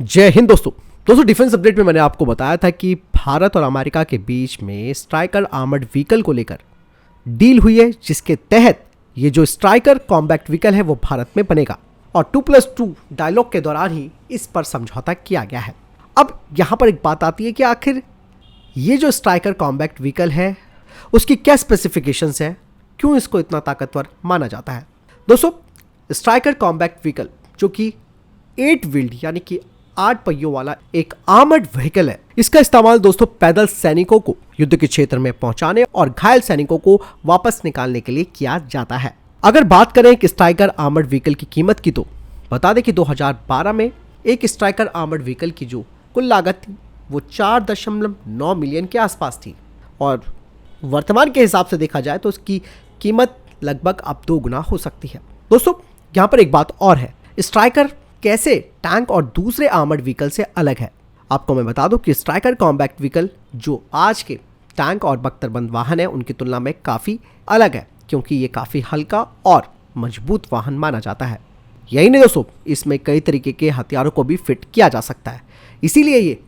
जय हिंद दोस्तों defence update में मैंने आपको बताया था कि भारत और अमेरिका के बीच में स्ट्राइकर आर्मर्ड व्हीकल को लेकर डील हुई है, जिसके तहत ये जो स्ट्राइकर कॉम्बैक्ट व्हीकल है वो भारत में बनेगा और 2+2 डायलॉग के दौरान ही इस पर समझौता किया गया है। अब यहां पर एक बात आती है कि आखिर ये जो स्ट्राइकर कॉम्बैक्ट व्हीकल है उसकी क्या स्पेसिफिकेशंस है, क्यों इसको इतना ताकतवर माना जाता है। दोस्तों, स्ट्राइकर कॉम्बैक्ट व्हीकल जो कि 8 व्हील्ड यानी कि 8 पहियों वाला एक आर्मर्ड व्हीकल है, इसका इस्तेमाल दोस्तों पैदल सैनिकों को युद्ध के क्षेत्र में पहुंचाने और घायल सैनिकों को वापस निकालने के लिए किया जाता है। अगर बात करें कि स्ट्राइकर आर्मर्ड व्हीकल की कीमत की, तो बता दें कि 2012 में एक स्ट्राइकर आर्मर्ड व्हीकल की जो कुल लागत थी वो 4.9 मिलियन के आसपास थी और वर्तमान के हिसाब से देखा जाए तो उसकी कीमत लगभग अब 2 गुना हो सकती है। दोस्तों, यहाँ पर एक बात और है, स्ट्राइकर कैसे टैंक और दूसरे आर्मर्ड व्हीकल से अलग है। आपको मैं बता दूं कि स्ट्राइकर कॉम्बैक्ट व्हीकल जो आज के टैंक और बख्तरबंद वाहन है उनकी तुलना में काफ़ी अलग है, क्योंकि ये काफ़ी हल्का और मजबूत वाहन माना जाता है। यही नहीं दोस्तों, इसमें कई तरीके के हथियारों को भी फिट किया जा सकता है, इसीलिए ये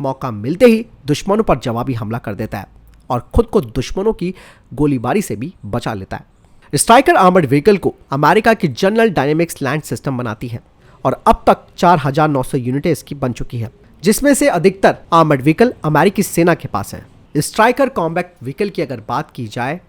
मौका मिलते ही दुश्मनों पर जवाबी हमला कर देता है और खुद को दुश्मनों की गोलीबारी से भी बचा लेता है। स्ट्राइकर आर्मर्ड व्हीकल को अमेरिका की जनरल डायनेमिक्स लैंड सिस्टम बनाती है और अब तक 4,900 यूनिटें इसकी बन चुकी है, जिसमें से अधिकतर आर्मर्ड व्हीकल अमेरिकी सेना के पास है। स्ट्राइकर कॉम्बैक्ट व्हीकल की अगर बात की जाए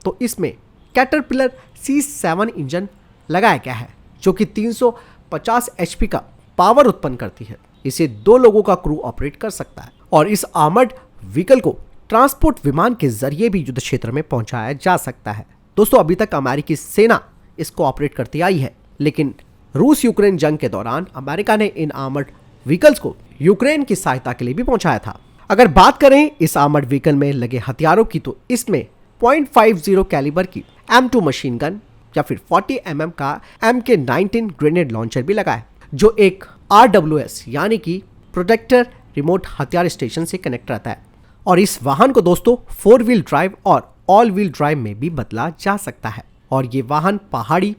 तो इसमें कैटरपिलर C7 इंजन लगाया गया है, जो कि 350 HP का पावर उत्पन्न करती है। इसे 2 लोगों का क्रू ऑपरेट कर सकता है और इस आर्मर्ड व्हीकल को ट्रांसपोर्ट विमान के जरिए भी युद्ध क्षेत्र में पहुंचाया जा सकता है। दोस्तों, अभी तक अमेरिकी सेना इसको ऑपरेट करती आई है, लेकिन रूस यूक्रेन जंग के दौरान अमेरिका ने इन आर्मर्ड व्हीकल्स को यूक्रेन की सहायता के लिए भी पहुंचाया था। अगर बात करें इस आर्मर्ड व्हीकल में लगे हथियारों की, तो इसमें 0.50 कैलिबर की M2 मशीन गन या फिर 40 mm का MK19 ग्रेनेड लॉन्चर भी लगा है, जो एक RWS यानी कि प्रोटेक्टर रिमोट हथियार स्टेशन से कनेक्ट रहता है। और इस वाहन को दोस्तों 4 व्हील ड्राइव और ऑल व्हील ड्राइव में भी बदला जा सकता है और ये वाहन पहाड़ी,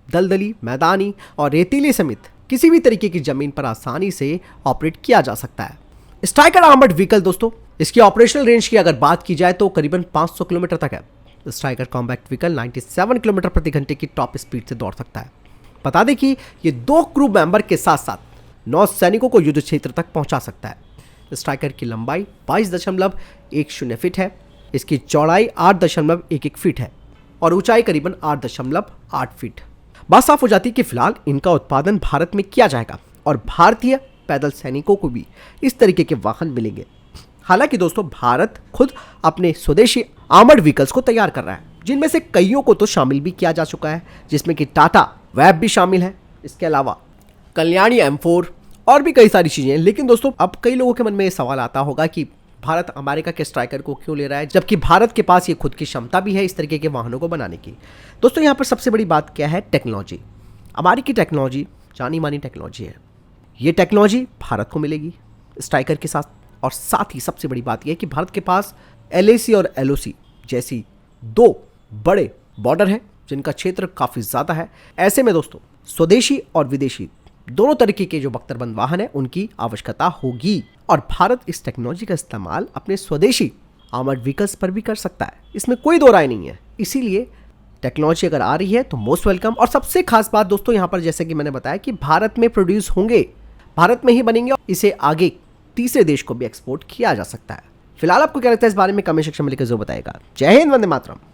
दलदली, मैदानी और रेतीली समेत किसी भी तरीके की जमीन पर आसानी से ऑपरेट किया जा सकता है। स्ट्राइकर आर्मर्ड व्हीकल दोस्तों, इसकी ऑपरेशनल रेंज की अगर बात की जाए तो करीबन 500 किलोमीटर तक है। स्ट्राइकर कॉम्बैक्ट व्हीकल 97 किलोमीटर प्रति घंटे की टॉप स्पीड से दौड़ सकता है। बता दें कि ये 2 क्रू मेंबर के साथ साथ 9 सैनिकों को युद्ध क्षेत्र तक पहुंचा सकता है। स्ट्राइकर की लंबाई 22.10 फीट है, इसकी चौड़ाई 8.11 फीट है और ऊंचाई करीबन 8.8 फीट। बात साफ हो जाती है कि फिलहाल इनका उत्पादन भारत में किया जाएगा और भारतीय पैदल सैनिकों को भी इस तरीके के वाहन मिलेंगे। हालांकि दोस्तों, भारत खुद अपने स्वदेशी आर्मर्ड व्हीकल्स को तैयार कर रहा है, जिनमें से कईयों को तो शामिल भी किया जा चुका है, जिसमें कि टाटा वैब भी शामिल है, इसके अलावा कल्याणी M4 और भी कई सारी चीजें। लेकिन दोस्तों, अब कई लोगों के मन में ये सवाल आता होगा कि भारत अमेरिका के स्ट्राइकर को क्यों ले रहा है, जबकि भारत के पास ये खुद की क्षमता भी है इस तरीके के वाहनों को बनाने की। दोस्तों, यहाँ पर सबसे बड़ी बात क्या है, टेक्नोलॉजी। अमेरिकी टेक्नोलॉजी जानी मानी टेक्नोलॉजी है, ये टेक्नोलॉजी भारत को मिलेगी स्ट्राइकर के साथ। और साथ ही सबसे बड़ी बात यह है कि भारत के पास LAC और LOC जैसी 2 बड़े बॉर्डर हैं, जिनका क्षेत्र काफ़ी ज़्यादा है। ऐसे में दोस्तों, स्वदेशी और विदेशी दोनों तरीके के जो बख्तरबंद वाहन है उनकी आवश्यकता होगी और भारत इस टेक्नोलॉजी का इस्तेमाल अपने स्वदेशी आर्मर्ड व्हीकल्स पर भी कर सकता है, इसमें कोई दो राय नहीं है। इसीलिए टेक्नोलॉजी अगर आ रही है तो मोस्ट वेलकम। और सबसे खास बात दोस्तों यहाँ पर, जैसे कि मैंने बताया कि भारत में प्रोड्यूस होंगे, भारत में ही बनेंगे और इसे आगे तीसरे देश को भी एक्सपोर्ट किया जा सकता है। फिलहाल आपको क्या लगता है इस बारे में कमेंट सेक्शन में लिखकर जरूर बताएगा। जय हिंद, वंदे मातरम।